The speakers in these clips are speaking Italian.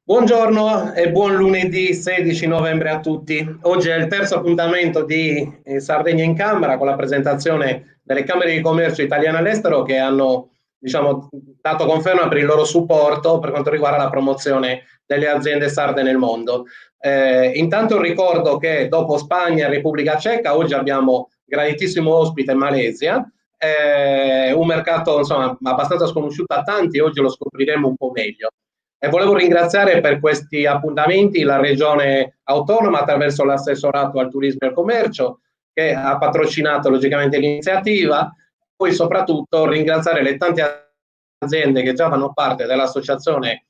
Buongiorno e buon lunedì 16 novembre a tutti. Oggi è il terzo appuntamento di Sardegna in Camera con la presentazione delle Camere di Commercio italiane all'estero che hanno, diciamo, dato conferma per il loro supporto per quanto riguarda la promozione delle aziende sarde nel mondo. Intanto ricordo che dopo Spagna e Repubblica Ceca oggi abbiamo graditissimo ospite Malesia, un mercato insomma abbastanza sconosciuto a tanti, oggi lo scopriremo un po' meglio. E volevo ringraziare per questi appuntamenti la Regione Autonoma attraverso l'assessorato al turismo e al commercio che ha patrocinato logicamente l'iniziativa, poi soprattutto ringraziare le tante aziende che già fanno parte dell'associazione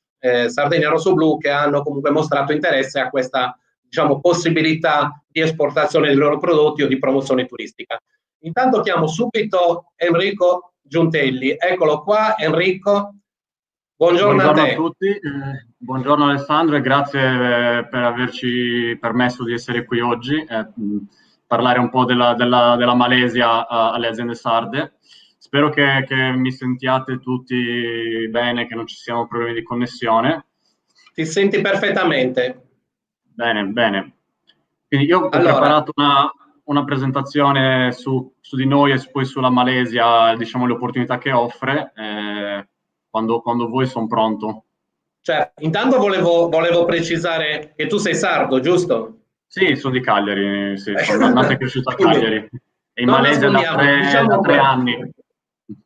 Sardegna Rosso Blu che hanno comunque mostrato interesse a questa, diciamo, possibilità di esportazione dei loro prodotti o di promozione turistica. Intanto chiamo subito Enrico Giuntelli. Eccolo qua, Enrico. Buongiorno a Buongiorno a te. tutti, buongiorno Alessandro e grazie per averci permesso di essere qui oggi e parlare un po' della Malesia alle aziende sarde. Spero che mi sentiate tutti bene, che non ci siano problemi di connessione. Ti senti perfettamente. Bene, bene. Quindi io ho Allora, preparato una presentazione su di noi e poi sulla Malesia, diciamo le opportunità che offre. Quando vuoi sono pronto. cioè, intanto volevo precisare che tu sei sardo, giusto? Sì, sono di Cagliari, sì, sono nato e cresciuto a Quindi Cagliari e in non Malesia da nascondiamo, tre, da diciamo, tre anni.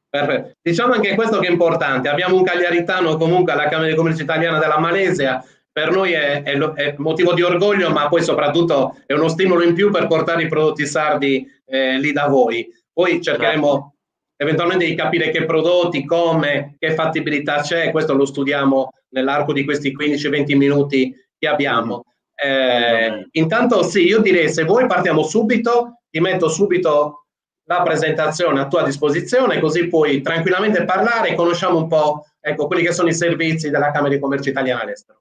perfetto. Diciamo anche questo che è importante. Abbiamo un cagliaritano comunque alla Camera di Commercio Italiana della Malesia. Per noi è motivo di orgoglio, ma poi soprattutto è uno stimolo in più per portare i prodotti sardi lì da voi. Poi Certo. cercheremo eventualmente di capire che prodotti, come, che fattibilità c'è. Questo lo studiamo nell'arco di questi 15-20 minuti che Mhm. abbiamo. Va bene. Intanto sì, io direi se vuoi partiamo subito, ti metto subito la presentazione a tua disposizione, così puoi tranquillamente parlare e conosciamo un po', ecco, quelli che sono i servizi della Camera di Commercio Italiana all'estero.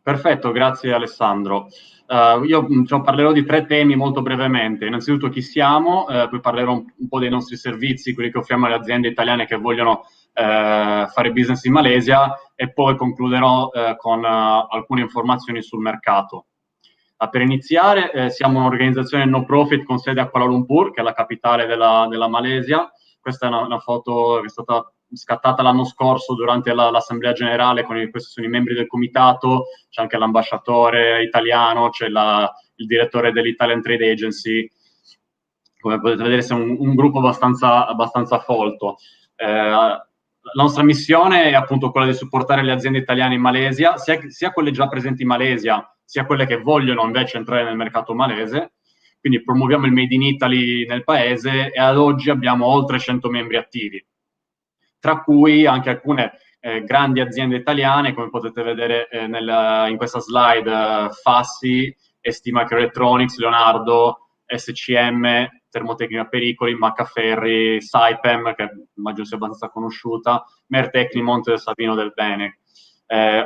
Perfetto, grazie Alessandro. Io parlerò di tre temi molto brevemente. Innanzitutto chi siamo, poi parlerò un po' dei nostri servizi, quelli che offriamo alle aziende italiane che vogliono fare business in Malesia e poi concluderò con alcune informazioni sul mercato. Per iniziare, siamo un'organizzazione no profit con sede a Kuala Lumpur, che è la capitale della Malesia. Questa è una foto che è stata scattata l'anno scorso durante l'assemblea generale, questi sono i membri del comitato, c'è anche l'ambasciatore italiano, c'è il direttore dell'Italian Trade Agency. Come potete vedere, siamo un gruppo abbastanza folto. La nostra missione è appunto quella di supportare le aziende italiane in Malesia, sia quelle già presenti in Malesia, sia quelle che vogliono invece entrare nel mercato malese. Quindi promuoviamo il Made in Italy nel paese e ad oggi abbiamo oltre 100 membri attivi, tra cui anche alcune grandi aziende italiane, come potete vedere in questa slide, Fassi, ST Microelectronics, Leonardo, SCM, Termotecnica Pericoli, Maccaferri, Saipem, che immagino sia abbastanza conosciuta, Mertecnimont e Savino del Bene.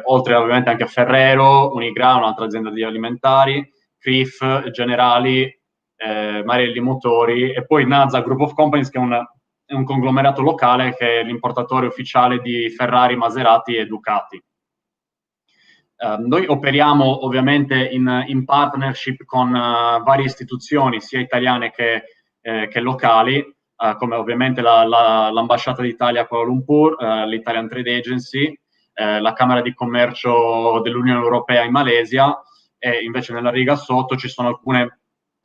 Oltre ovviamente anche a Ferrero, Unigra, un'altra azienda di alimentari, CRIF, Generali, Marelli Motori e poi Naza Group of Companies, che è un conglomerato locale che è l'importatore ufficiale di Ferrari, Maserati e Ducati. Noi operiamo ovviamente in partnership con varie istituzioni, sia italiane che locali, come ovviamente l'Ambasciata d'Italia a Kuala Lumpur, l'Italian Trade Agency, la Camera di Commercio dell'Unione Europea in Malesia, e invece nella riga sotto ci sono alcune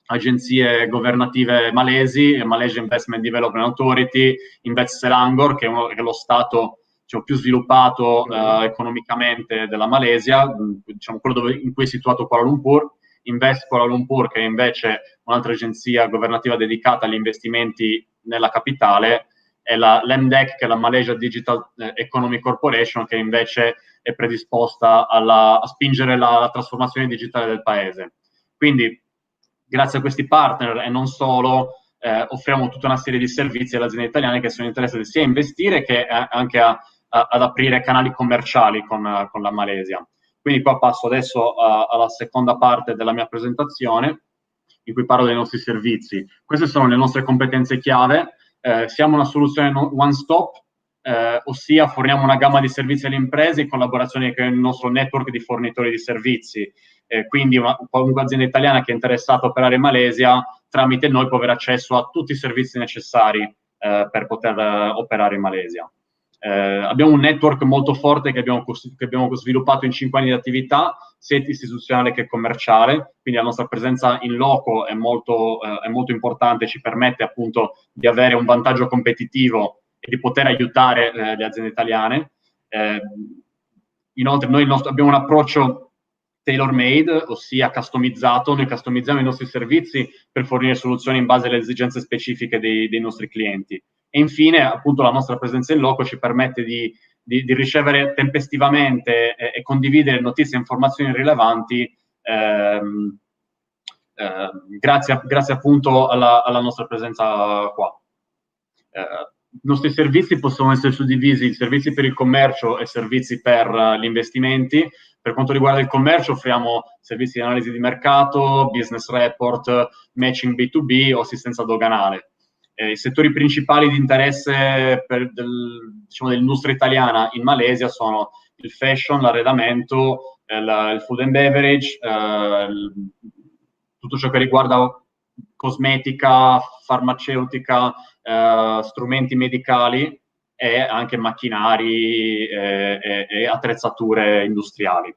agenzie governative malesi, Malaysia Investment Development Authority, Invest Selangor, che è lo stato più sviluppato economicamente della Malesia, diciamo quello in cui è situato Kuala Lumpur, Invest Kuala Lumpur, che è invece un'altra agenzia governativa dedicata agli investimenti nella capitale, e l'MDEC, che è la Malaysia Digital Economy Corporation, che invece è predisposta a spingere la trasformazione digitale del paese. Quindi, grazie a questi partner e non solo, offriamo tutta una serie di servizi alle aziende italiane che sono interessate sia a investire che anche ad aprire canali commerciali con la Malesia. Quindi qua passo adesso alla seconda parte della mia presentazione, in cui parlo dei nostri servizi. Queste sono le nostre competenze chiave. Siamo una soluzione one stop, ossia forniamo una gamma di servizi alle imprese in collaborazione con il nostro network di fornitori di servizi. Quindi qualunque azienda italiana che è interessata a operare in Malesia, tramite noi può avere accesso a tutti i servizi necessari per poter operare in Malesia. Abbiamo un network molto forte che abbiamo sviluppato in 5 anni di attività, sia istituzionale che commerciale, quindi la nostra presenza in loco è molto importante, ci permette appunto di avere un vantaggio competitivo e di poter aiutare le aziende italiane. Inoltre noi abbiamo un approccio tailor-made, ossia customizzato. Noi customizziamo i nostri servizi per fornire soluzioni in base alle esigenze specifiche dei nostri clienti. E infine, appunto, la nostra presenza in loco ci permette di ricevere tempestivamente e condividere notizie e informazioni rilevanti grazie appunto alla nostra presenza qua. I nostri servizi possono essere suddivisi in servizi per il commercio e servizi per gli investimenti. Per quanto riguarda il commercio, offriamo servizi di analisi di mercato, business report, matching B2B o assistenza doganale. I settori principali di interesse dell'industria italiana in Malesia sono il fashion, l'arredamento, il food and beverage, tutto ciò che riguarda cosmetica, farmaceutica, strumenti medicali e anche macchinari e attrezzature industriali.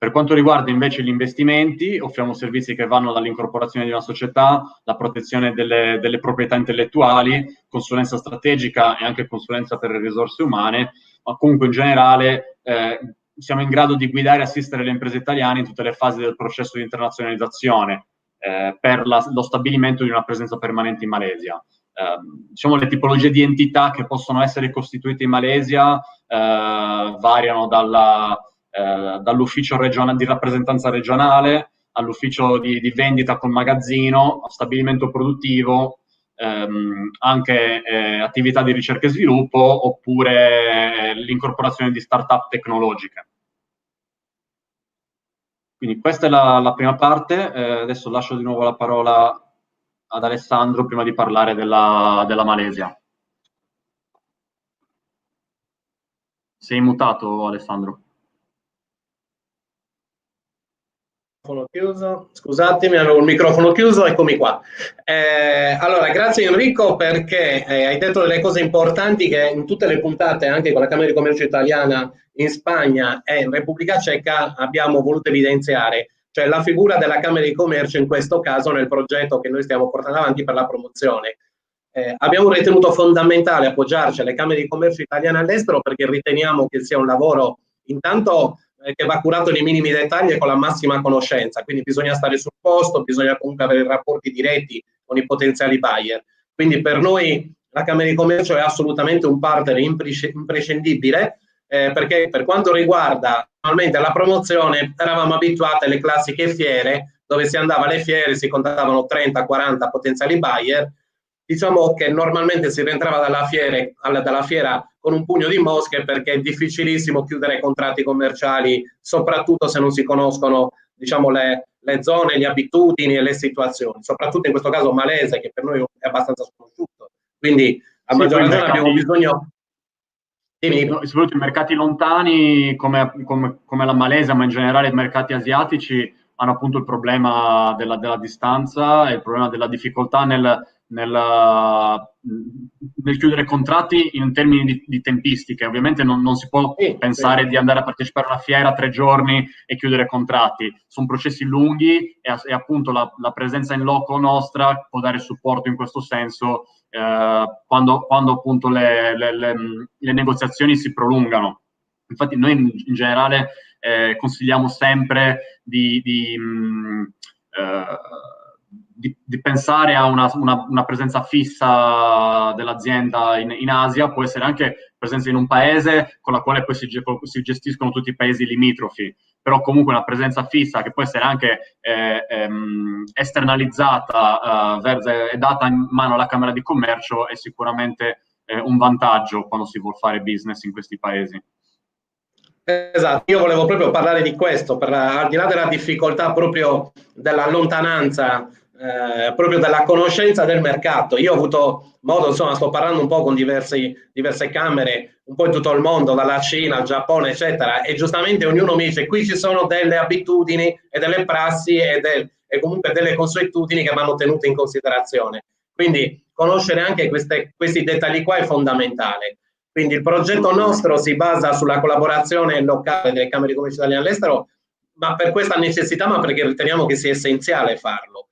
Per quanto riguarda invece gli investimenti, offriamo servizi che vanno dall'incorporazione di una società, la protezione delle proprietà intellettuali, consulenza strategica e anche consulenza per le risorse umane, ma comunque in generale siamo in grado di guidare e assistere le imprese italiane in tutte le fasi del processo di internazionalizzazione per lo stabilimento di una presenza permanente in Malesia. Diciamo, le tipologie di entità che possono essere costituite in Malesia variano dall'ufficio di rappresentanza regionale all'ufficio di vendita col magazzino, a stabilimento produttivo, anche attività di ricerca e sviluppo, oppure l'incorporazione di start-up tecnologiche. Quindi questa è la prima parte. Adesso lascio di nuovo la parola ad Alessandro prima di parlare della Malesia. Sei mutato, Alessandro. Chiuso. Scusatemi, avevo il microfono chiuso, eccomi qua. Allora, grazie Enrico perché hai detto delle cose importanti che in tutte le puntate, anche con la Camera di Commercio italiana in Spagna e in Repubblica Ceca, abbiamo voluto evidenziare, cioè la figura della Camera di Commercio in questo caso nel progetto che noi stiamo portando avanti per la promozione. Abbiamo ritenuto fondamentale appoggiarci alle Camere di Commercio italiane all'estero perché riteniamo che sia un lavoro intanto che va curato nei minimi dettagli e con la massima conoscenza, quindi bisogna stare sul posto, bisogna comunque avere rapporti diretti con i potenziali buyer. Quindi per noi la Camera di Commercio è assolutamente un partner imprescindibile perché per quanto riguarda normalmente la promozione eravamo abituati alle classiche fiere dove si andava alle fiere, si contattavano 30-40 potenziali buyer. Diciamo che normalmente si rientrava dalla fiera con un pugno di mosche perché è difficilissimo chiudere contratti commerciali, soprattutto se non si conoscono, diciamo, le zone, le abitudini e le situazioni, soprattutto in questo caso Malese, che per noi è abbastanza sconosciuto. Quindi a maggior ragione abbiamo bisogno... Soprattutto i mercati lontani come la Malesia, ma in generale i mercati asiatici hanno appunto il problema della distanza e il problema della difficoltà nel chiudere contratti in termini di tempistiche. Ovviamente non si può pensare di andare a partecipare a una fiera 3 giorni e chiudere contratti. Sono processi lunghi e appunto la presenza in loco nostra può dare supporto in questo senso quando appunto le negoziazioni si prolungano. Infatti noi in generale consigliamo sempre di pensare a una presenza fissa dell'azienda in Asia, può essere anche presenza in un paese con la quale poi si gestiscono tutti i paesi limitrofi, però comunque una presenza fissa che può essere anche esternalizzata e data in mano alla Camera di Commercio è sicuramente un vantaggio quando si vuol fare business in questi paesi. Esatto, io volevo proprio parlare di questo, al di là della difficoltà proprio della lontananza proprio dalla conoscenza del mercato. Io ho avuto modo, insomma, sto parlando un po' con diverse camere, un po' in tutto il mondo, dalla Cina al Giappone, eccetera, e giustamente ognuno mi dice qui ci sono delle abitudini e delle prassi e comunque delle consuetudini che vanno tenute in considerazione. Quindi conoscere anche questi dettagli qua è fondamentale. Quindi il progetto nostro si basa sulla collaborazione locale delle Camere di Commercio Italiane all'estero, ma per questa necessità, ma perché riteniamo che sia essenziale farlo.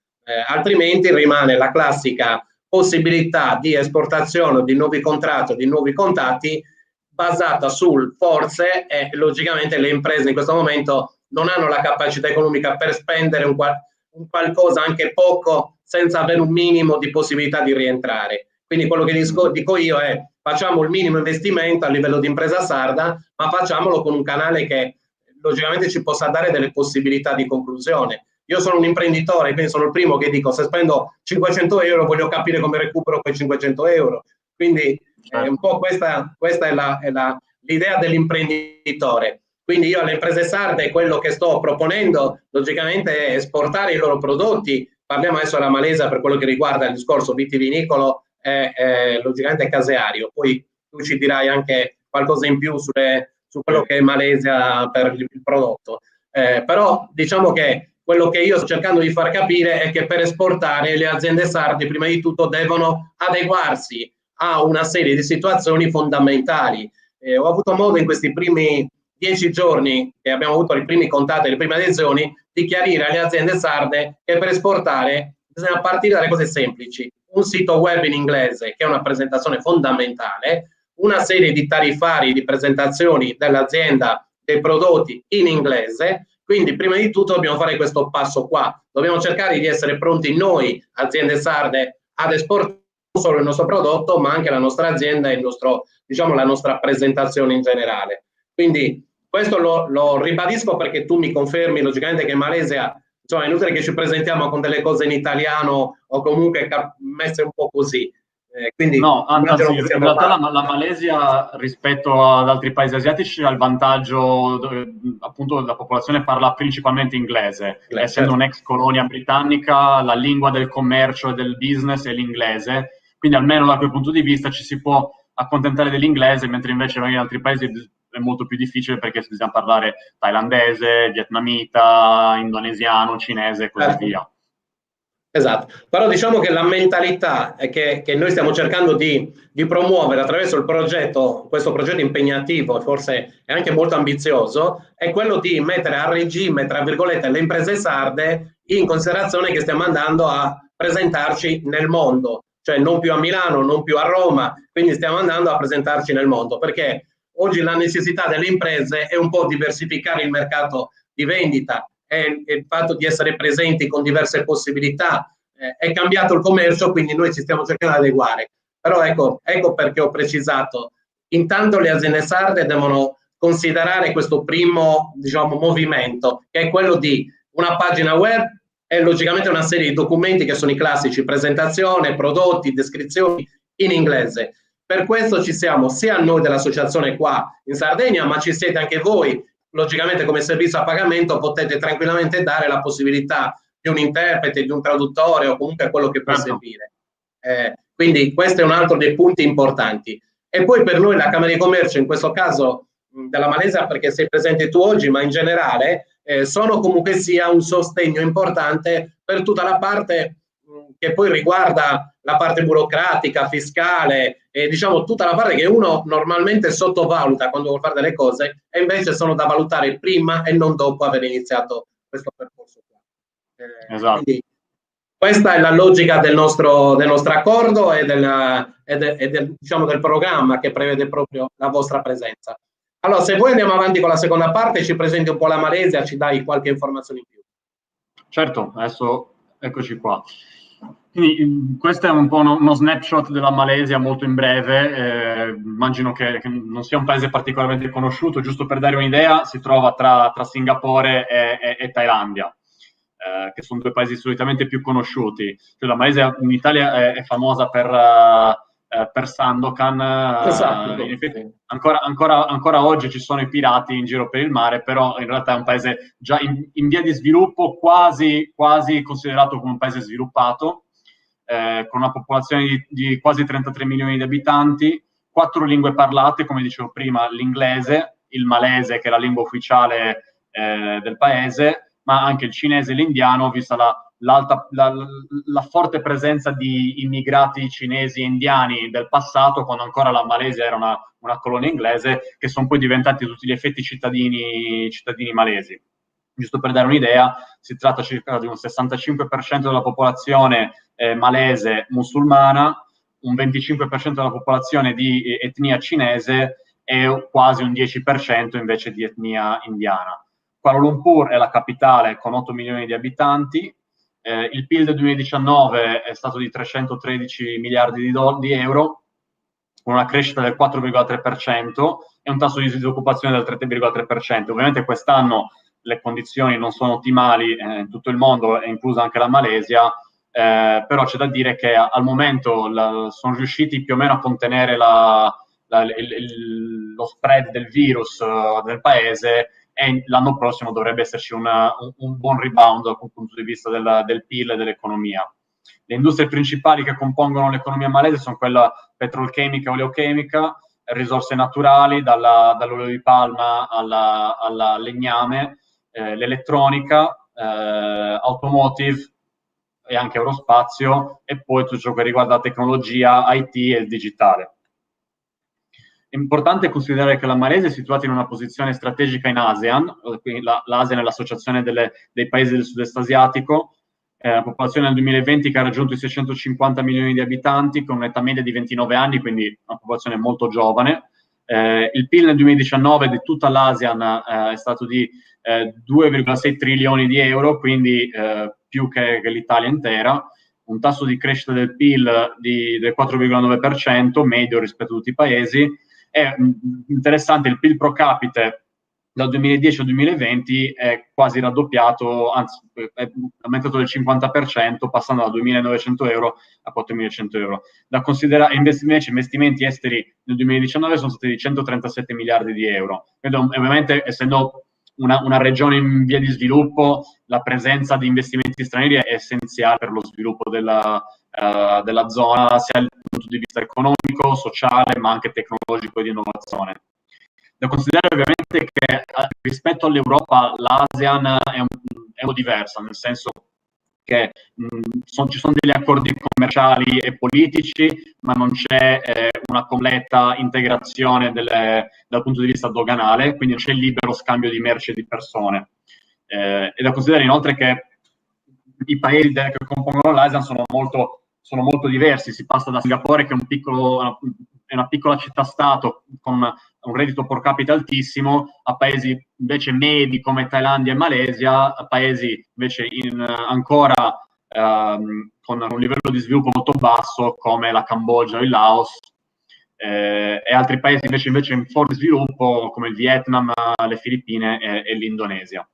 Altrimenti rimane la classica possibilità di esportazione di nuovi contratti, di nuovi contatti basata sul forze, e logicamente le imprese in questo momento non hanno la capacità economica per spendere un qualcosa anche poco senza avere un minimo di possibilità di rientrare. Quindi quello che dico io è facciamo il minimo investimento a livello di impresa sarda, ma facciamolo con un canale che logicamente ci possa dare delle possibilità di conclusione. Io sono un imprenditore, quindi sono il primo che dico se spendo 500 euro voglio capire come recupero quei 500 euro. Quindi un po' questa è l'idea dell'imprenditore. Quindi io alle imprese sarde quello che sto proponendo logicamente è esportare i loro prodotti. Parliamo adesso della Malesia per quello che riguarda il discorso vitivinicolo e logicamente caseario. Poi tu ci dirai anche qualcosa in più su quello che è Malesia per il prodotto. Però diciamo che quello che io sto cercando di far capire è che per esportare le aziende sarde prima di tutto devono adeguarsi a una serie di situazioni fondamentali. Ho avuto modo in questi primi 10 giorni che abbiamo avuto i primi contatti, le prime adesioni, di chiarire alle aziende sarde che per esportare bisogna partire dalle cose semplici. Un sito web in inglese, che è una presentazione fondamentale, una serie di tariffari, di presentazioni dell'azienda, dei prodotti in inglese. Quindi prima di tutto dobbiamo fare questo passo qua, dobbiamo cercare di essere pronti noi, aziende sarde, ad esportare non solo il nostro prodotto, ma anche la nostra azienda e il nostro, diciamo, la nostra presentazione in generale. Quindi questo lo ribadisco perché tu mi confermi logicamente che in Malesia, insomma, è inutile che ci presentiamo con delle cose in italiano o comunque messe un po' così. Quindi no, anzi, in realtà la la Malesia rispetto ad altri paesi asiatici ha il vantaggio, appunto, la popolazione parla principalmente inglese, essendo un'ex colonia britannica, la lingua del commercio e del business è l'inglese, quindi almeno da quel punto di vista ci si può accontentare dell'inglese, mentre invece in altri paesi è molto più difficile perché bisogna parlare thailandese, vietnamita, indonesiano, cinese e così via. Esatto, però diciamo che la mentalità che noi stiamo cercando di promuovere attraverso il progetto, questo progetto impegnativo e forse è anche molto ambizioso, è quello di mettere a regime, tra virgolette, le imprese sarde in considerazione che stiamo andando a presentarci nel mondo, cioè non più a Milano, non più a Roma, quindi stiamo andando a presentarci nel mondo, perché oggi la necessità delle imprese è un po' diversificare il mercato di vendita, è il fatto di essere presenti con diverse possibilità, è cambiato il commercio, quindi noi ci stiamo cercando di adeguare. Però ecco perché ho precisato, intanto le aziende sarde devono considerare questo primo, diciamo, movimento, che è quello di una pagina web e logicamente una serie di documenti che sono i classici, presentazione, prodotti, descrizioni in inglese. Per questo ci siamo sia noi dell'associazione qua in Sardegna, ma ci siete anche voi. Logicamente come servizio a pagamento potete tranquillamente dare la possibilità di un interprete, di un traduttore o comunque quello che può servire. Quindi questo è un altro dei punti importanti. E poi per noi la Camera di Commercio, in questo caso della Malesia, perché sei presente tu oggi, ma in generale, sono comunque sia un sostegno importante per tutta la parte che poi riguarda la parte burocratica, fiscale, e diciamo tutta la parte che uno normalmente sottovaluta quando vuole fare delle cose e invece sono da valutare prima e non dopo aver iniziato questo percorso qua. Esatto. Quindi questa è la logica del nostro accordo e diciamo, del programma che prevede proprio la vostra presenza. Allora, se voi andiamo avanti con la seconda parte, ci presenti un po' la Malesia, ci dai qualche informazione in più. Certo, adesso eccoci qua. Quindi questo è un po' uno snapshot della Malesia molto in breve, immagino che non sia un paese particolarmente conosciuto, giusto per dare un'idea, si trova tra Singapore e Thailandia, che sono due paesi solitamente più conosciuti. Cioè, la Malesia in Italia è famosa per per Sandokan. Esatto. In effetti, ancora oggi ci sono i pirati in giro per il mare, però in realtà è un paese già in via di sviluppo, quasi considerato come un paese sviluppato, con una popolazione di quasi 33 milioni di abitanti, 4 lingue parlate, come dicevo prima, l'inglese, il malese, che è la lingua ufficiale del paese, ma anche il cinese e l'indiano, vista la forte presenza di immigrati cinesi e indiani del passato, quando ancora la Malesia era una colonia inglese, che sono poi diventati a tutti gli effetti cittadini malesi. Giusto per dare un'idea, si tratta circa di un 65% della popolazione malese musulmana, un 25% della popolazione di etnia cinese e quasi un 10% invece di etnia indiana. Kuala Lumpur è la capitale con 8 milioni di abitanti, il PIL del 2019 è stato di 313 miliardi di euro, con una crescita del 4,3% e un tasso di disoccupazione del 3,3%. Ovviamente quest'anno le condizioni non sono ottimali in tutto il mondo, è inclusa anche la Malesia, però c'è da dire che al momento sono riusciti più o meno a contenere lo spread del virus del paese, e l'anno prossimo dovrebbe esserci un buon rebound dal punto di vista del PIL e dell'economia. Le industrie principali che compongono l'economia malese sono quella petrolchimica e oleochimica, risorse naturali, dall'olio di palma alla legname, l'elettronica, automotive e anche aerospazio, e poi tutto ciò che riguarda la tecnologia, IT e il digitale. È importante considerare che la Malesia è situata in una posizione strategica in ASEAN, quindi l'ASEAN è l'associazione dei paesi del sud-est asiatico, la popolazione nel 2020 che ha raggiunto i 650 milioni di abitanti, con un'età media di 29 anni, quindi una popolazione molto giovane. Il PIL nel 2019 di tutta l'ASEAN è stato di 2,6 trilioni di euro, quindi più che l'Italia intera, un tasso di crescita del PIL del 4,9%, medio rispetto a tutti i paesi. È interessante, il PIL pro capite dal 2010 al 2020 è quasi raddoppiato, anzi è aumentato del 50%, passando da 2.900 euro a 4.100 euro. Da considerare invece investimenti esteri nel 2019 sono stati di 137 miliardi di euro. Quindi, ovviamente, essendo una regione in via di sviluppo, la presenza di investimenti stranieri è essenziale per lo sviluppo della zona, sia dal punto di vista economico, sociale, ma anche tecnologico e di innovazione. Da considerare ovviamente che rispetto all'Europa l'ASEAN è un po' diversa, nel senso che ci sono degli accordi commerciali e politici, ma non c'è una completa integrazione dal punto di vista doganale, quindi non c'è il libero scambio di merci e di persone. E da considerare inoltre che i paesi che compongono l'ASEAN sono molto diversi. Si passa da Singapore, che è una piccola città-stato con un reddito pro capite altissimo, a paesi invece medi come Thailandia e Malesia, a paesi invece ancora con un livello di sviluppo molto basso come la Cambogia o il Laos, e altri paesi invece in forte sviluppo come il Vietnam, le Filippine e l'Indonesia.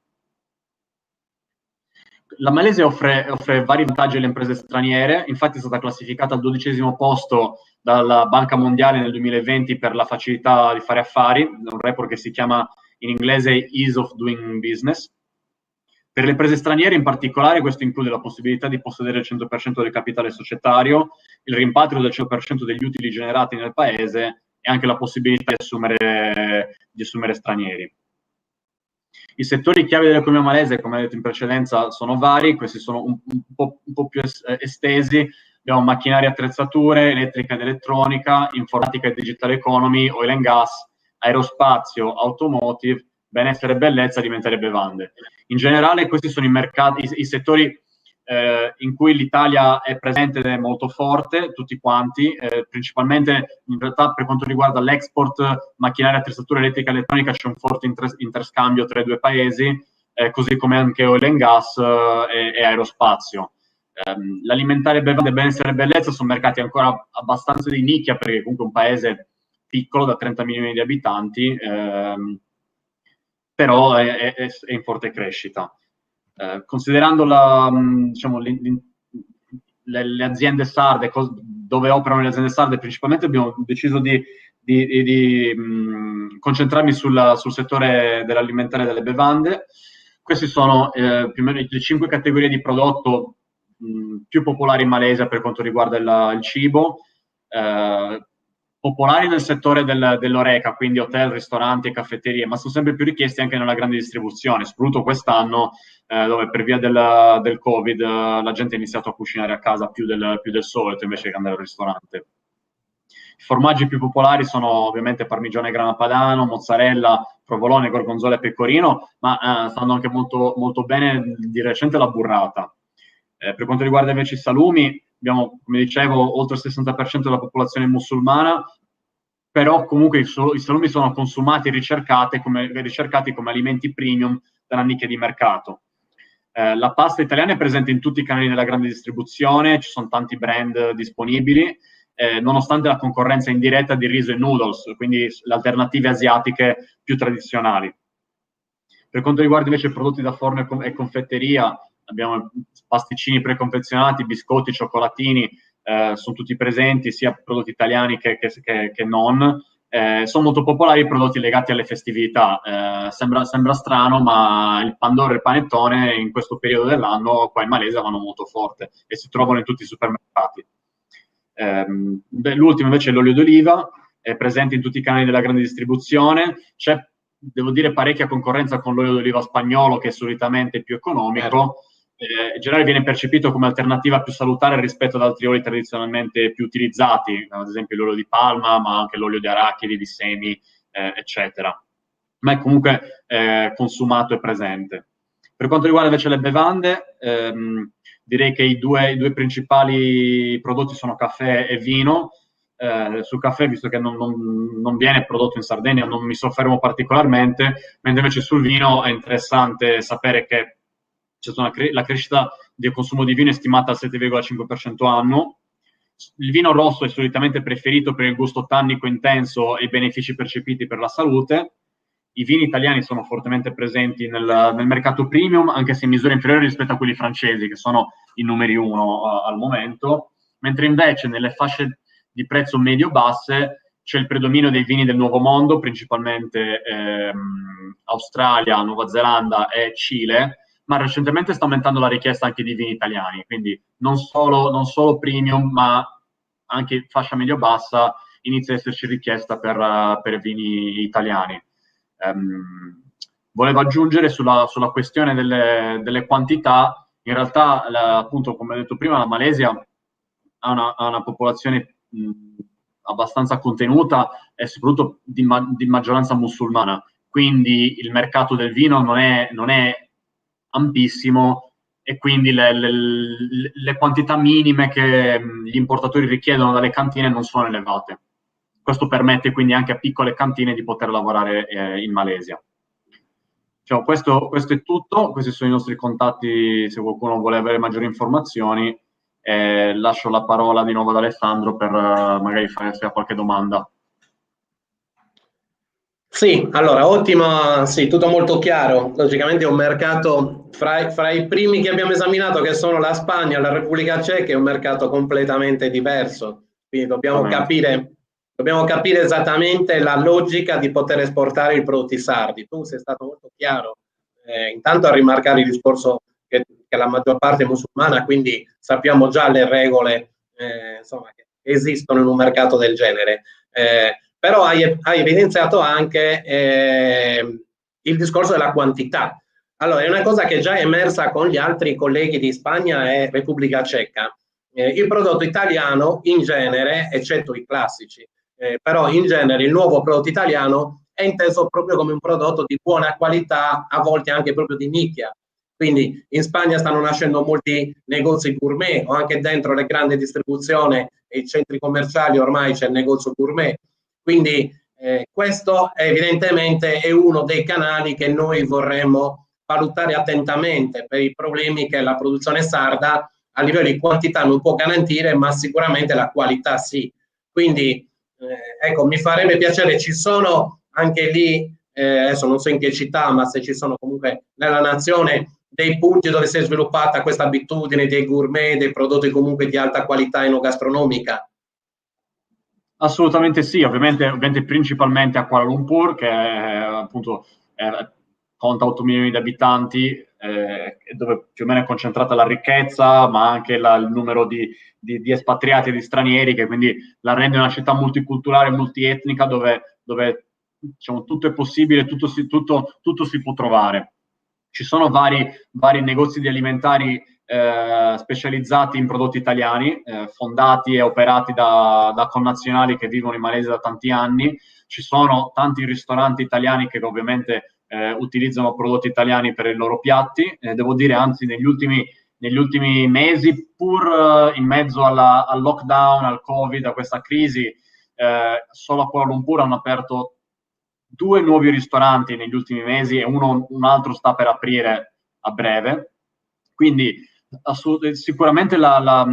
La Malesia offre vari vantaggi alle imprese straniere, infatti è stata classificata al 12° posto dalla Banca Mondiale nel 2020 per la facilità di fare affari, un report che si chiama in inglese Ease of Doing Business. Per le imprese straniere in particolare questo include la possibilità di possedere il 100% del capitale societario, il rimpatrio del 100% degli utili generati nel paese e anche la possibilità di assumere stranieri. I settori chiave dell'economia malese, come detto in precedenza, sono vari, questi sono un po' più estesi. Abbiamo macchinari e attrezzature, elettrica ed elettronica, informatica e digital economy, oil and gas, aerospazio, automotive, benessere e bellezza, alimenti e bevande. In generale questi sono i settori in cui l'Italia è presente ed è molto forte, tutti quanti, principalmente in realtà per quanto riguarda l'export, macchinari, attrezzatura elettrica e elettronica, c'è un forte interscambio tra i due paesi, così come anche oil and gas e aerospazio. L'alimentare, bevande, benessere e bellezza sono mercati ancora abbastanza di nicchia, perché comunque è un paese piccolo da 30 milioni di abitanti, però è in forte crescita. Considerando le aziende sarde, dove operano le aziende sarde principalmente, abbiamo deciso di concentrarmi sul settore dell'alimentare e delle bevande. Queste sono più o meno le 5 categorie di prodotto più popolari in Malesia per quanto riguarda il cibo, popolari nel settore dell'horeca, quindi hotel, ristoranti e caffetterie, ma sono sempre più richiesti anche nella grande distribuzione, soprattutto quest'anno, dove per via del Covid la gente ha iniziato a cucinare a casa più del solito invece che andare al ristorante. I formaggi più popolari sono ovviamente parmigiano e grana padano, mozzarella, provolone, gorgonzola e pecorino, ma stanno anche molto, molto bene di recente la burrata. Per quanto riguarda invece i salumi, abbiamo, come dicevo, oltre il 60% della popolazione musulmana, però comunque i salumi sono consumati e ricercati come alimenti premium dalla nicchia di mercato. La pasta italiana è presente in tutti i canali della grande distribuzione, ci sono tanti brand disponibili, nonostante la concorrenza indiretta di riso e noodles, quindi le alternative asiatiche più tradizionali. Per quanto riguarda invece i prodotti da forno e confetteria, abbiamo pasticcini preconfezionati, biscotti, cioccolatini, sono tutti presenti, sia prodotti italiani che non. Sono molto popolari i prodotti legati alle festività. Sembra strano, ma il pandoro e il panettone in questo periodo dell'anno qua in Malesia vanno molto forte e si trovano in tutti i supermercati. L'ultimo invece è l'olio d'oliva, è presente in tutti i canali della grande distribuzione. C'è, devo dire, parecchia concorrenza con l'olio d'oliva spagnolo, che è solitamente più economico. In generale viene percepito come alternativa più salutare rispetto ad altri oli tradizionalmente più utilizzati, ad esempio l'olio di palma, ma anche l'olio di arachidi, di semi, eccetera. Ma è comunque consumato e presente. Per quanto riguarda invece le bevande, direi che i due principali prodotti sono caffè e vino. Sul caffè, visto che non viene prodotto in Sardegna, non mi soffermo particolarmente, mentre invece sul vino è interessante sapere che la crescita del consumo di vino è stimata al 7,5% annuo. Il vino rosso è solitamente preferito per il gusto tannico intenso e i benefici percepiti per la salute. I vini italiani sono fortemente presenti nel mercato premium, anche se in misura inferiore rispetto a quelli francesi, che sono i numeri 1 al momento, mentre invece nelle fasce di prezzo medio-basse c'è il predominio dei vini del Nuovo Mondo, principalmente Australia, Nuova Zelanda e Cile, ma recentemente sta aumentando la richiesta anche di vini italiani, quindi non solo premium, ma anche fascia medio-bassa inizia ad esserci richiesta per vini italiani. Volevo aggiungere sulla questione delle quantità. In realtà, appunto, come ho detto prima, la Malesia ha una popolazione abbastanza contenuta e soprattutto di maggioranza musulmana, quindi il mercato del vino non è ampissimo e quindi le quantità minime che gli importatori richiedono dalle cantine non sono elevate. Questo permette quindi anche a piccole cantine di poter lavorare in Malesia. Diciamo, questo è tutto, questi sono i nostri contatti se qualcuno vuole avere maggiori informazioni. Lascio la parola di nuovo ad Alessandro per magari fare qualche domanda. Sì, allora, ottima, sì, tutto molto chiaro. Logicamente è un mercato, fra i primi che abbiamo esaminato, che sono la Spagna e la Repubblica Ceca, è un mercato completamente diverso. Quindi dobbiamo capire esattamente la logica di poter esportare i prodotti sardi. Tu sei stato molto chiaro, intanto a rimarcare il discorso che la maggior parte è musulmana, quindi sappiamo già le regole insomma, che esistono in un mercato del genere. Però hai evidenziato anche il discorso della quantità. Allora, è una cosa che già è emersa con gli altri colleghi di Spagna e Repubblica Ceca. Il prodotto italiano in genere, eccetto i classici, però in genere il nuovo prodotto italiano è inteso proprio come un prodotto di buona qualità, a volte anche proprio di nicchia. Quindi in Spagna stanno nascendo molti negozi gourmet, o anche dentro le grandi distribuzioni e i centri commerciali ormai c'è il negozio gourmet. Quindi questo evidentemente è uno dei canali che noi vorremmo valutare attentamente per i problemi che la produzione sarda a livello di quantità non può garantire, ma sicuramente la qualità sì. Quindi ecco, mi farebbe piacere, ci sono anche lì, adesso non so in che città, ma se ci sono comunque nella nazione dei punti dove si è sviluppata questa abitudine dei gourmet, dei prodotti comunque di alta qualità enogastronomica. Assolutamente sì, ovviamente principalmente a Kuala Lumpur, che appunto conta 8 milioni di abitanti, dove più o meno è concentrata la ricchezza, ma anche il numero di espatriati e di stranieri, che quindi la rende una città multiculturale, multietnica, dove diciamo, tutto è possibile, tutto si può trovare. Ci sono vari negozi di alimentari specializzati in prodotti italiani, fondati e operati da connazionali che vivono in Malesia da tanti anni. Ci sono tanti ristoranti italiani che ovviamente utilizzano prodotti italiani per i loro piatti. Devo dire, anzi, negli ultimi mesi, pur in mezzo al lockdown, al Covid, a questa crisi, solo a Kuala Lumpur hanno aperto 2 nuovi ristoranti negli ultimi mesi e un altro sta per aprire a breve. Quindi sicuramente la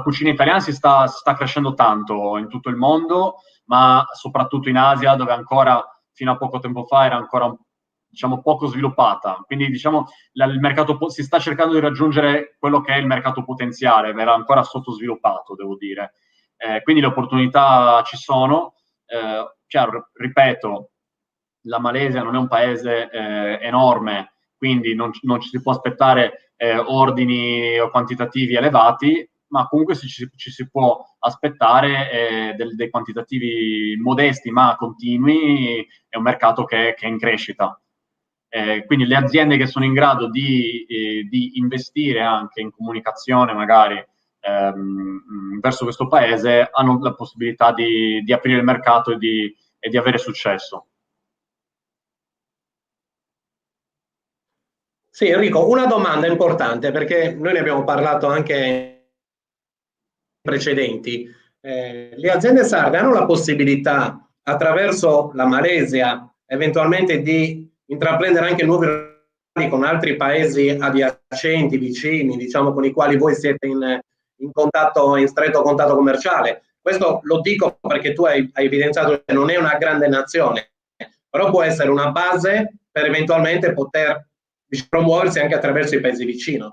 cucina italiana si sta crescendo tanto in tutto il mondo, ma soprattutto in Asia, dove ancora fino a poco tempo fa era ancora, diciamo, poco sviluppata. Quindi, diciamo, il mercato si sta cercando di raggiungere quello che è il mercato potenziale, era ancora sottosviluppato, devo dire. Quindi le opportunità ci sono. Chiaro, ripeto, la Malesia non è un paese enorme, quindi non ci si può aspettare ordini o quantitativi elevati, ma comunque ci si può aspettare dei quantitativi modesti ma continui. È un mercato che è in crescita. Quindi le aziende che sono in grado di investire anche in comunicazione magari verso questo paese hanno la possibilità di aprire il mercato e di avere successo. Sì, Enrico, una domanda importante, perché noi ne abbiamo parlato anche precedenti. Le aziende sarde hanno la possibilità, attraverso la Malesia, eventualmente di intraprendere anche nuovi rapporti con altri paesi adiacenti, vicini, diciamo, con i quali voi siete in contatto, in stretto contatto commerciale. Questo lo dico perché tu hai evidenziato che non è una grande nazione, però può essere una base per eventualmente poter promuoversi anche attraverso i paesi vicini.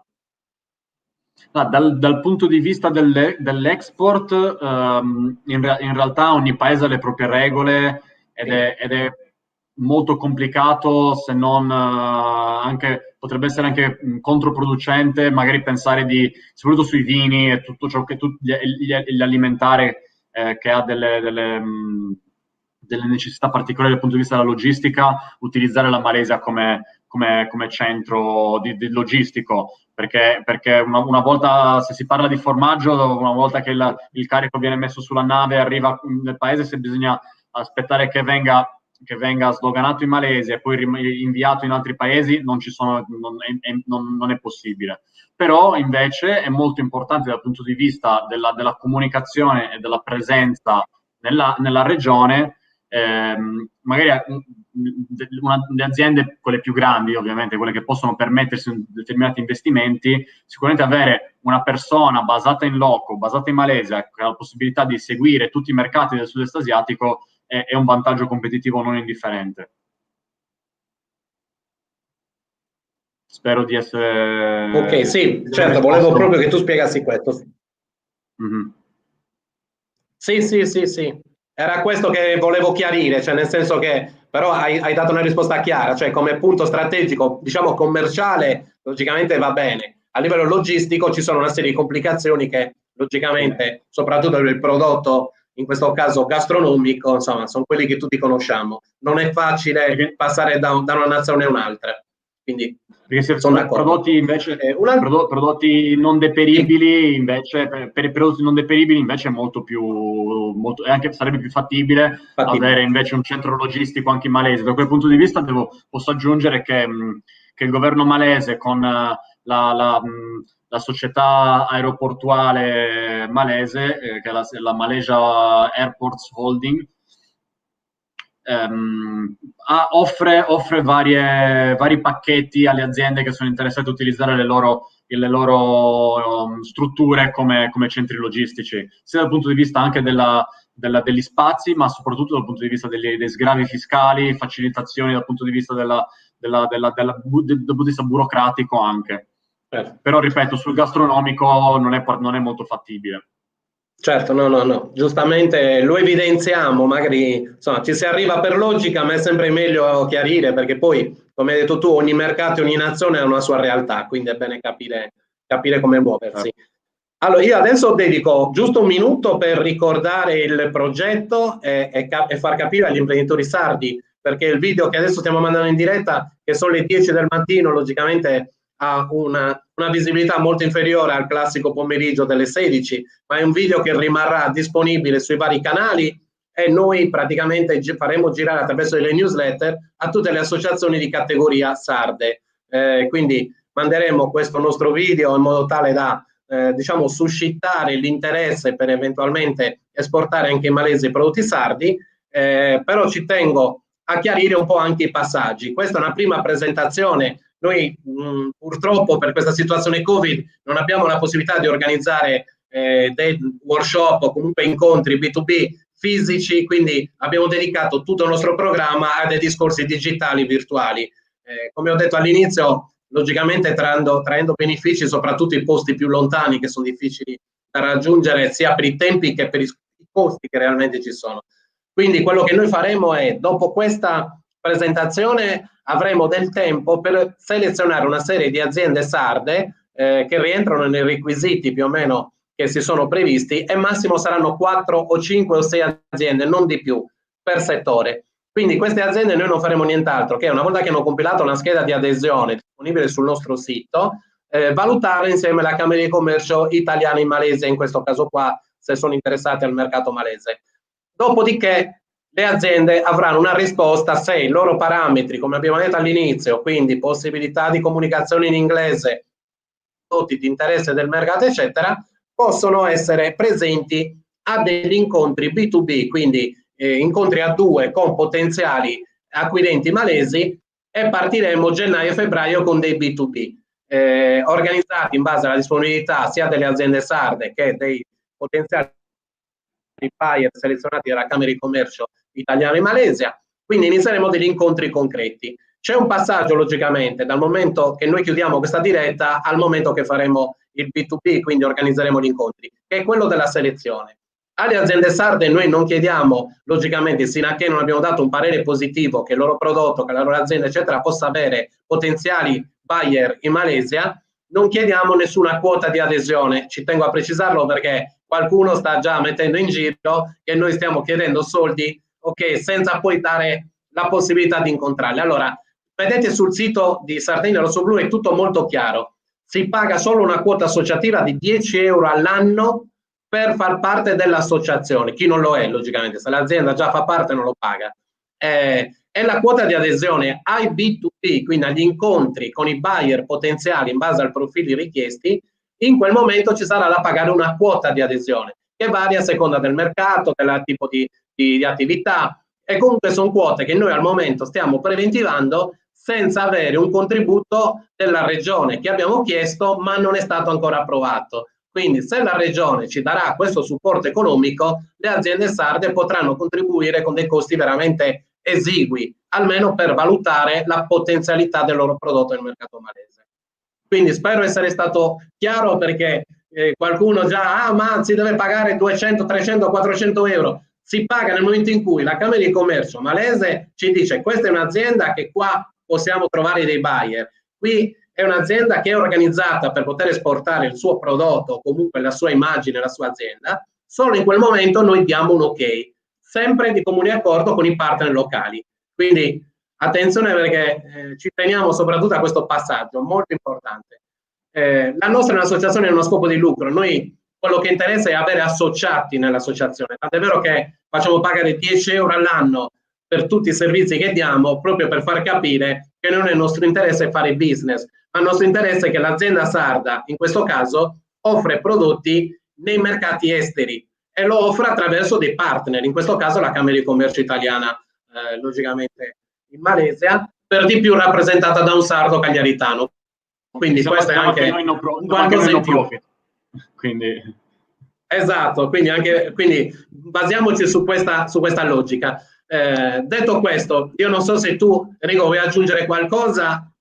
Dal punto di vista dell'export, in realtà ogni paese ha le proprie regole ed è molto complicato, se non potrebbe essere anche controproducente, magari pensare soprattutto sui vini e tutto ciò che l'alimentare che ha delle necessità particolari dal punto di vista della logistica, utilizzare la Malesia come centro di logistico. Perché una volta, se si parla di formaggio, una volta che il carico viene messo sulla nave e arriva nel paese, se bisogna aspettare che venga sdoganato in Malesia e poi inviato in altri paesi, non è possibile. Però invece è molto importante dal punto di vista della comunicazione e della presenza nella regione. Magari le aziende, quelle più grandi, ovviamente, quelle che possono permettersi determinati investimenti, sicuramente avere una persona basata in loco, basata in Malesia, che ha la possibilità di seguire tutti i mercati del sud-est asiatico è un vantaggio competitivo non indifferente. Spero di essere... Ok, sì, certo, volevo proprio che tu spiegassi questo. Mm-hmm. Sì. Era questo che volevo chiarire, cioè nel senso che però hai dato una risposta chiara, cioè come punto strategico, diciamo commerciale, logicamente va bene. A livello logistico ci sono una serie di complicazioni che logicamente, soprattutto per il prodotto, in questo caso gastronomico, insomma, sono quelli che tutti conosciamo. Non è facile passare da una nazione a un'altra. Quindi perché se sono d'accordo. Prodotti invece prodotti non deperibili, invece per i prodotti non deperibili invece è e anche sarebbe più fattibile avere invece un centro logistico anche in Malesia. Da quel punto di vista posso aggiungere che il governo malese con la società aeroportuale malese, che è la Malaysia Airports Holding, offre vari pacchetti alle aziende che sono interessate a utilizzare le loro strutture come centri logistici, sia dal punto di vista anche degli spazi, ma soprattutto dal punto di vista dei sgravi fiscali, facilitazioni dal punto di vista dal punto di vista burocratico anche. Però ripeto, sul gastronomico non è molto fattibile. Certo, no, giustamente lo evidenziamo, magari insomma ci si arriva per logica, ma è sempre meglio chiarire perché poi, come hai detto tu, ogni mercato e ogni nazione ha una sua realtà, quindi è bene capire come muoversi. Allora, io adesso dedico giusto un minuto per ricordare il progetto e far capire agli imprenditori sardi, perché il video che adesso stiamo mandando in diretta, che sono le 10 del mattino, logicamente ha una visibilità molto inferiore al classico pomeriggio delle 16, ma è un video che rimarrà disponibile sui vari canali e noi praticamente faremo girare attraverso delle newsletter a tutte le associazioni di categoria sarde. Quindi manderemo questo nostro video in modo tale da diciamo suscitare l'interesse per eventualmente esportare anche in Malesia i prodotti sardi, però ci tengo a chiarire un po' anche i passaggi. Questa è una prima presentazione. Noi purtroppo per questa situazione Covid non abbiamo la possibilità di organizzare dei workshop o comunque incontri B2B fisici, quindi abbiamo dedicato tutto il nostro programma a dei discorsi digitali virtuali. Come ho detto all'inizio, logicamente traendo benefici soprattutto i posti più lontani che sono difficili da raggiungere sia per i tempi che per i costi che realmente ci sono. Quindi quello che noi faremo è, dopo questa presentazione, avremo del tempo per selezionare una serie di aziende sarde che rientrano nei requisiti più o meno che si sono previsti e massimo saranno 4 o 5 o 6 aziende, non di più, per settore. Quindi queste aziende noi non faremo nient'altro che una volta che hanno compilato una scheda di adesione disponibile sul nostro sito, valutare insieme alla Camera di Commercio italiana in Malesia, in questo caso qua, se sono interessate al mercato malese. Dopodiché le aziende avranno una risposta se i loro parametri, come abbiamo detto all'inizio, quindi possibilità di comunicazione in inglese, prodotti di interesse del mercato, eccetera, possono essere presenti a degli incontri B2B, quindi incontri a due con potenziali acquirenti malesi e partiremo gennaio-febbraio con dei B2B organizzati in base alla disponibilità sia delle aziende sarde che dei potenziali buyer selezionati dalla Camera di Commercio italiana in Malesia. Quindi inizieremo degli incontri concreti. C'è un passaggio logicamente dal momento che noi chiudiamo questa diretta al momento che faremo il B2B, quindi organizzeremo gli incontri, che è quello della selezione. Alle aziende sarde noi non chiediamo, logicamente, sino a che non abbiamo dato un parere positivo che il loro prodotto, che la loro azienda, eccetera, possa avere potenziali buyer in Malesia, non chiediamo nessuna quota di adesione. Ci tengo a precisarlo perché qualcuno sta già mettendo in giro che noi stiamo chiedendo soldi, ok, senza poi dare la possibilità di incontrarli. Allora, vedete sul sito di Sardegna Rosso Blu è tutto molto chiaro. Si paga solo una quota associativa di 10 euro all'anno per far parte dell'associazione. Chi non lo è, logicamente, se l'azienda già fa parte non lo paga. E la quota di adesione ai B2B, quindi agli incontri con i buyer potenziali in base ai profili richiesti, in quel momento ci sarà da pagare una quota di adesione che varia a seconda del mercato, del tipo di attività e comunque sono quote che noi al momento stiamo preventivando senza avere un contributo della regione che abbiamo chiesto ma non è stato ancora approvato. Quindi se la regione ci darà questo supporto economico, le aziende sarde potranno contribuire con dei costi veramente esigui, almeno per valutare la potenzialità del loro prodotto nel mercato malese. Quindi spero essere stato chiaro perché qualcuno già, ma si deve pagare 200, 300, 400 euro. Si paga nel momento in cui la Camera di Commercio malese ci dice questa è un'azienda che qua possiamo trovare dei buyer. Qui è un'azienda che è organizzata per poter esportare il suo prodotto o comunque la sua immagine, la sua azienda. Solo in quel momento noi diamo un ok, sempre di comune accordo con i partner locali. Quindi attenzione perché ci teniamo soprattutto a questo passaggio, molto importante. La nostra è un'associazione non a scopo di lucro, noi quello che interessa è avere associati nell'associazione, tant'è vero che facciamo pagare 10 euro all'anno per tutti i servizi che diamo, proprio per far capire che non è il nostro interesse fare business, ma il nostro interesse è che l'azienda sarda, in questo caso, offre prodotti nei mercati esteri e lo offre attraverso dei partner, in questo caso la Camera di Commercio italiana, logicamente in Malesia, per di più rappresentata da un sardo cagliaritano. Quindi questo è anche un qualcosa in più. Quindi... Esatto, quindi basiamoci su questa logica. Detto questo, io non so se tu, Enrico, vuoi aggiungere qualcosa,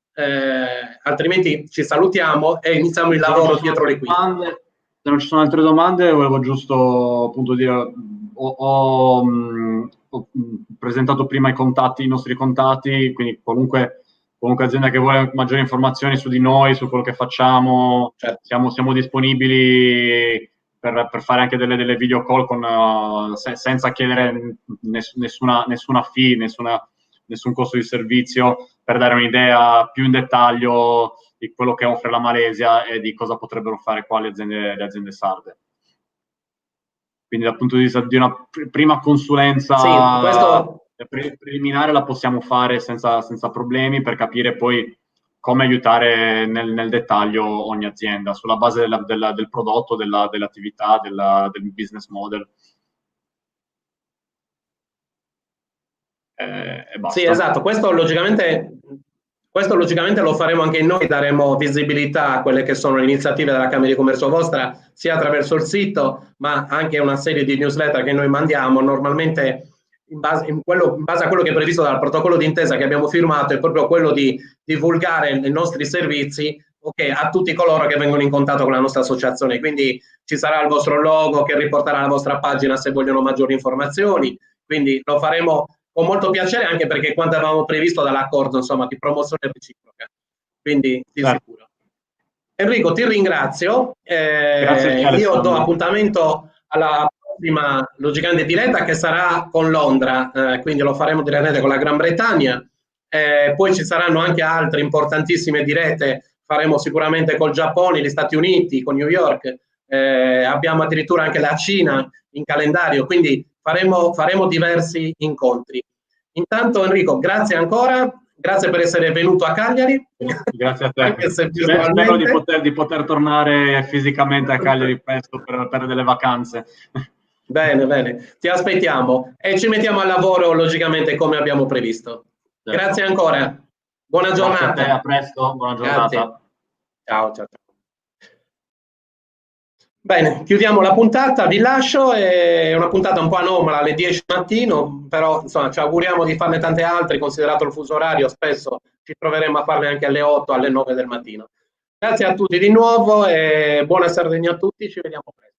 altrimenti ci salutiamo e iniziamo il lavoro dietro le quinte. Se non ci sono altre domande, volevo giusto appunto dire, ho presentato prima i nostri contatti, quindi qualunque azienda che vuole maggiori informazioni su di noi, su quello che facciamo, Certo. siamo disponibili per fare anche delle video call senza chiedere nessuna fee, nessun costo di servizio, per dare un'idea più in dettaglio di quello che offre la Malesia e di cosa potrebbero fare qua le aziende sarde. Quindi dal punto di vista di una prima consulenza preliminare la possiamo fare senza problemi, per capire poi come aiutare nel dettaglio ogni azienda, sulla base del prodotto, dell'attività, del business model. E basta. Sì, esatto, questo logicamente lo faremo anche noi, daremo visibilità a quelle che sono le iniziative della Camera di Commercio vostra, sia attraverso il sito, ma anche una serie di newsletter che noi mandiamo. Normalmente in base a quello che è previsto dal protocollo d'intesa che abbiamo firmato, è proprio quello di divulgare i nostri servizi a tutti coloro che vengono in contatto con la nostra associazione. Quindi ci sarà il vostro logo che riporterà la vostra pagina se vogliono maggiori informazioni, quindi lo faremo con molto piacere, anche perché quanto avevamo previsto dall'accordo, insomma, di promozione reciproca. Quindi di sicuro. Enrico, ti ringrazio. Grazie a te, io do appuntamento alla prossima logicamente diretta, che sarà con Londra, quindi lo faremo direttamente con la Gran Bretagna. Poi ci saranno anche altre importantissime dirette, faremo sicuramente col Giappone, gli Stati Uniti, con New York. Abbiamo addirittura anche la Cina in calendario, quindi faremo diversi incontri. Intanto Enrico, grazie ancora, grazie per essere venuto a Cagliari. Grazie a te. Spero di poter tornare fisicamente a Cagliari presto per delle vacanze. Bene, bene, ti aspettiamo e ci mettiamo al lavoro logicamente come abbiamo previsto. Certo. Grazie ancora, buona giornata. Grazie a te, a presto, buona giornata. Grazie. Ciao, ciao, ciao. Bene, chiudiamo la puntata, vi lascio, è una puntata un po' anomala alle 10 del mattino, però insomma ci auguriamo di farne tante altre, considerato il fuso orario, spesso ci troveremo a farle anche alle 8, alle 9 del mattino. Grazie a tutti di nuovo e buona Sardegna a tutti, ci vediamo presto.